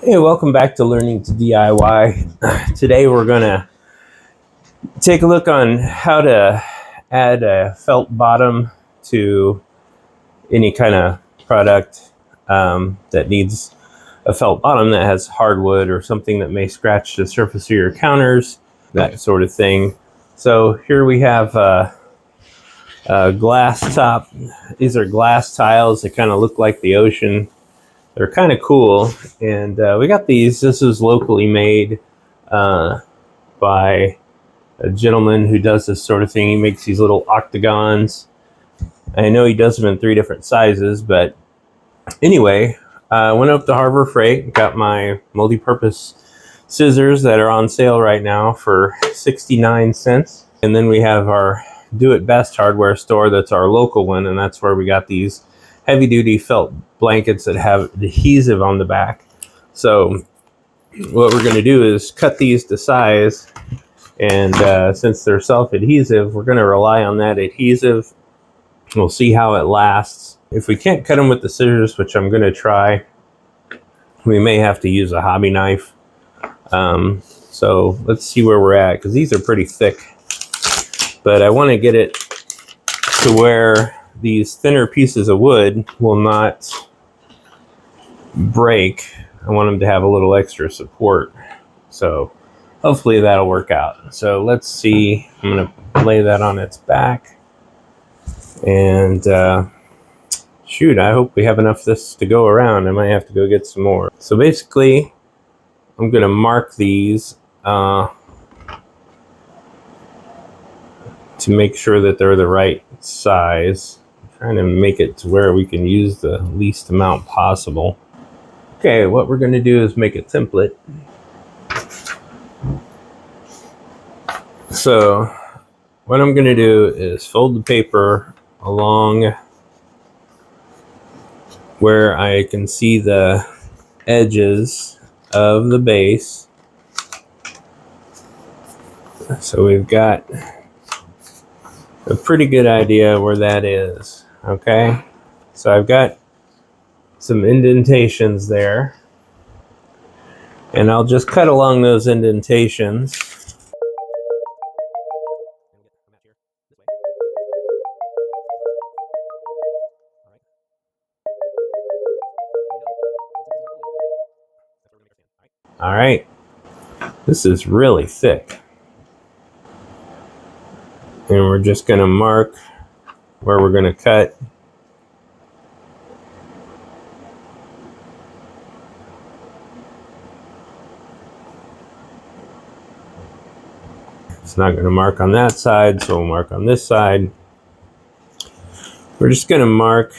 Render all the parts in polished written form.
Hey, welcome back to Learning to DIY. Today we're going to take a look on how to add a felt bottom to any kind of product that needs a felt bottom that has hardwood or something that may scratch the surface of your counters, that sort of thing. So here we have a glass top. These are glass tiles that kind of look like the ocean. They're kind of cool, and we got these. This is locally made by a gentleman who does this sort of thing. He makes these little octagons. I know he does them in 3 different sizes, but anyway, I went up to Harbor Freight, got my multi-purpose scissors that are on sale right now for 69 cents. And then we have our Do It Best hardware store, that's our local one, and that's where we got these heavy-duty felt blankets that have adhesive on the back. So what we're going to do is cut these to size, and since they're self-adhesive, we're going to rely on that adhesive. We'll see how it lasts. If we can't cut them with the scissors, which I'm going to try, we may have to use a hobby knife. So let's see where we're at, because these are pretty thick. But I want to get it to where these thinner pieces of wood will not break. I want them to have a little extra support. So hopefully that'll work out. So let's see. I'm going to lay that on its back. And shoot, I hope we have enough of this to go around. I might have to go get some more. So basically, I'm going to mark these to make sure that they're the right size. I'm trying to make it to where we can use the least amount possible. Okay, what we're going to do is make a template. So what I'm going to do is fold the paper along where I can see the edges of the base. So we've got a pretty good idea where that is. Okay, so I've got some indentations there, and I'll just cut along those indentations. All right, this is really thick, and we're just going to mark where we're going to cut. It's not going to mark on that side, so we'll mark on this side. We're just going to mark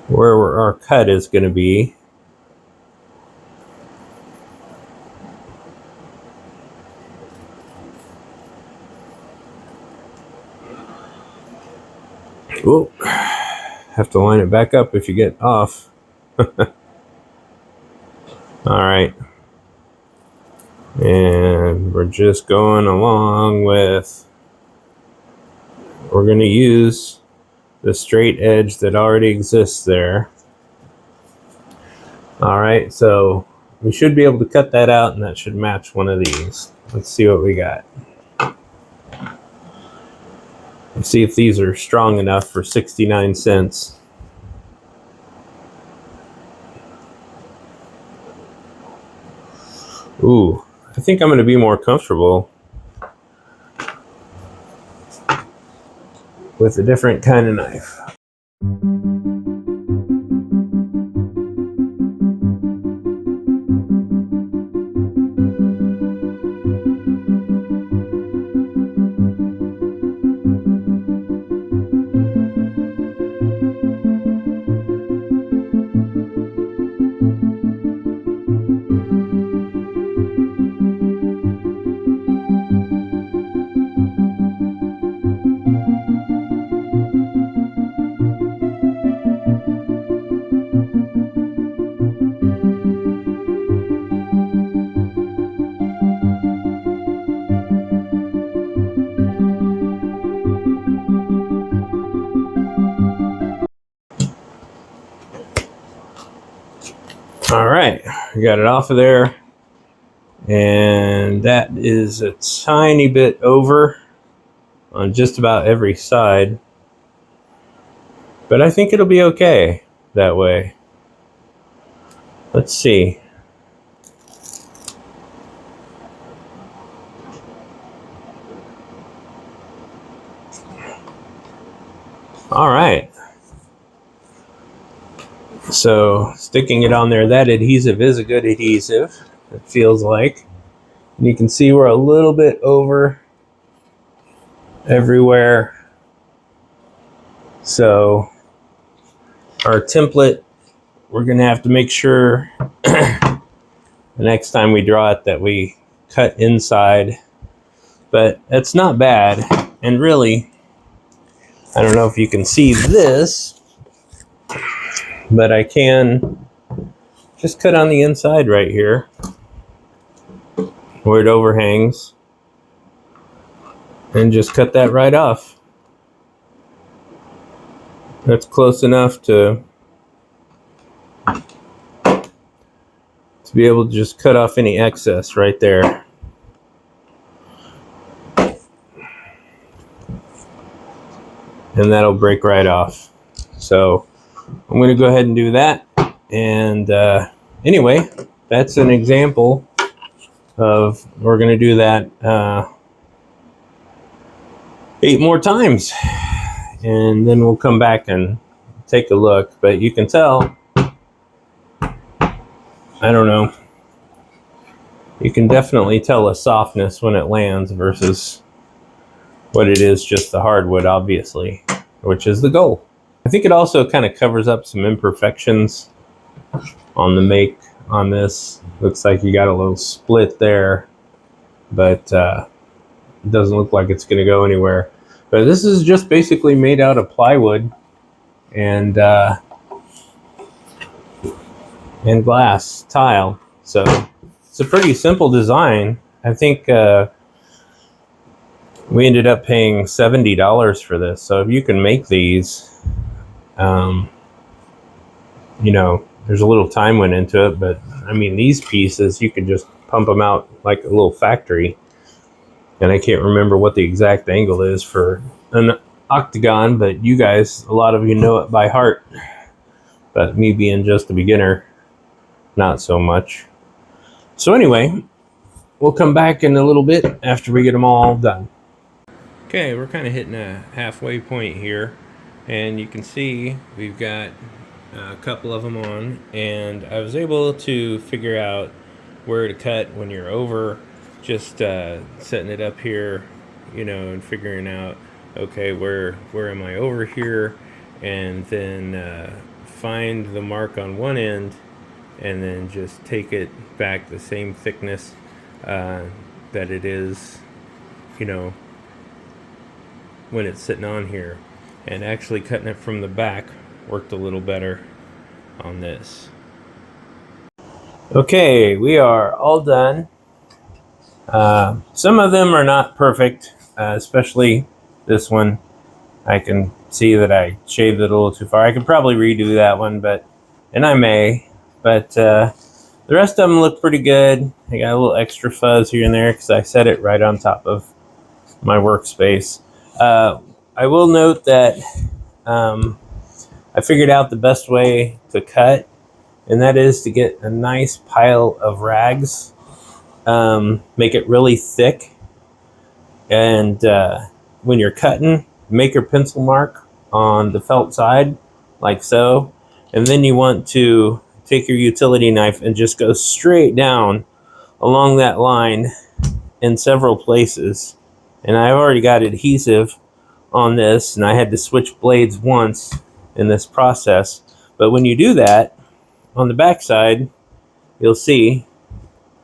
where our cut is going to be. Ooh, have to line it back up if you get off. All right. And we're just going along with, we're going to use the straight edge that already exists there. All right, so we should be able to cut that out, and that should match one of these. Let's see what we got. Let's see if these are strong enough for 69 cents. Ooh, I think I'm going to be more comfortable with a different kind of knife. All right, we got it off of there, and that is a tiny bit over on just about every side, but I think it'll be okay that way. Let's see. All right. So sticking it on there, that adhesive is a good adhesive, it feels like. And you can see we're a little bit over everywhere. So our template, we're going to have to make sure the next time we draw it that we cut inside. But it's not bad. And really, I don't know if you can see this, but I can just cut on the inside right here where it overhangs and just cut that right off. That's close enough to be able to just cut off any excess right there. And that'll break right off. So I'm going to go ahead and do that. And anyway, that's an example of, we're going to do that 8 more times. And then we'll come back and take a look. But you can tell, I don't know, you can definitely tell a softness when it lands versus what it is just the hardwood, obviously, which is the goal. I think it also kind of covers up some imperfections on the make on this. Looks like you got a little split there, but it doesn't look like it's going to go anywhere. But this is just basically made out of plywood and glass tile. So it's a pretty simple design. I think we ended up paying $70 for this. So if you can make these, you know, there's a little time went into it, but I mean, these pieces, you could just pump them out like a little factory. And I can't remember what the exact angle is for an octagon, but you guys, a lot of you know it by heart. But me being just a beginner, not so much. So anyway, we'll come back in a little bit after we get them all done. Okay, we're kind of hitting a halfway point here, and you can see we've got a couple of them on, and I was able to figure out where to cut when you're over, just setting it up here, you know, and figuring out, okay, where am I over here, and then find the mark on one end, and then just take it back the same thickness that it is, you know, when it's sitting on here. And actually cutting it from the back worked a little better on this. Okay, we are all done. Some of them are not perfect, especially this one. I can see that I shaved it a little too far. I could probably redo that one, and I may, but the rest of them look pretty good. I got a little extra fuzz here and there because I set it right on top of my workspace. I will note that I figured out the best way to cut, and that is to get a nice pile of rags, make it really thick, and when you're cutting, make your pencil mark on the felt side, like so, and then you want to take your utility knife and just go straight down along that line in several places. And I've already got adhesive on this, and I had to switch blades once in this process. But when you do that, on the back side, you'll see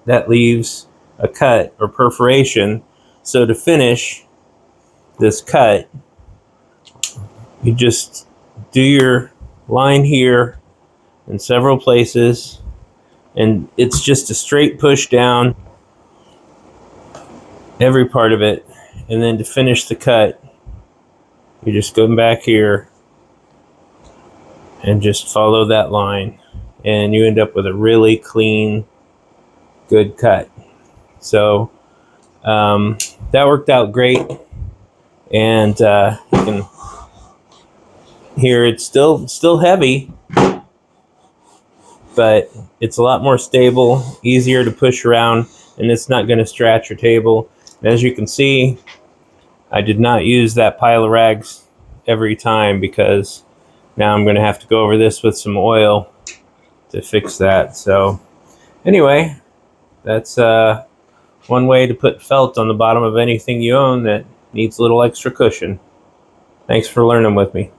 that leaves a cut or perforation. So to finish this cut, you just do your line here in several places, and it's just a straight push down every part of it. And then to finish the cut, you just go back here and just follow that line and you end up with a really clean, good cut. So that worked out great. And you can hear it's still heavy, but it's a lot more stable, easier to push around, and it's not going to scratch your table. And as you can see, I did not use that pile of rags every time, because now I'm going to have to go over this with some oil to fix that. So anyway, that's one way to put felt on the bottom of anything you own that needs a little extra cushion. Thanks for learning with me.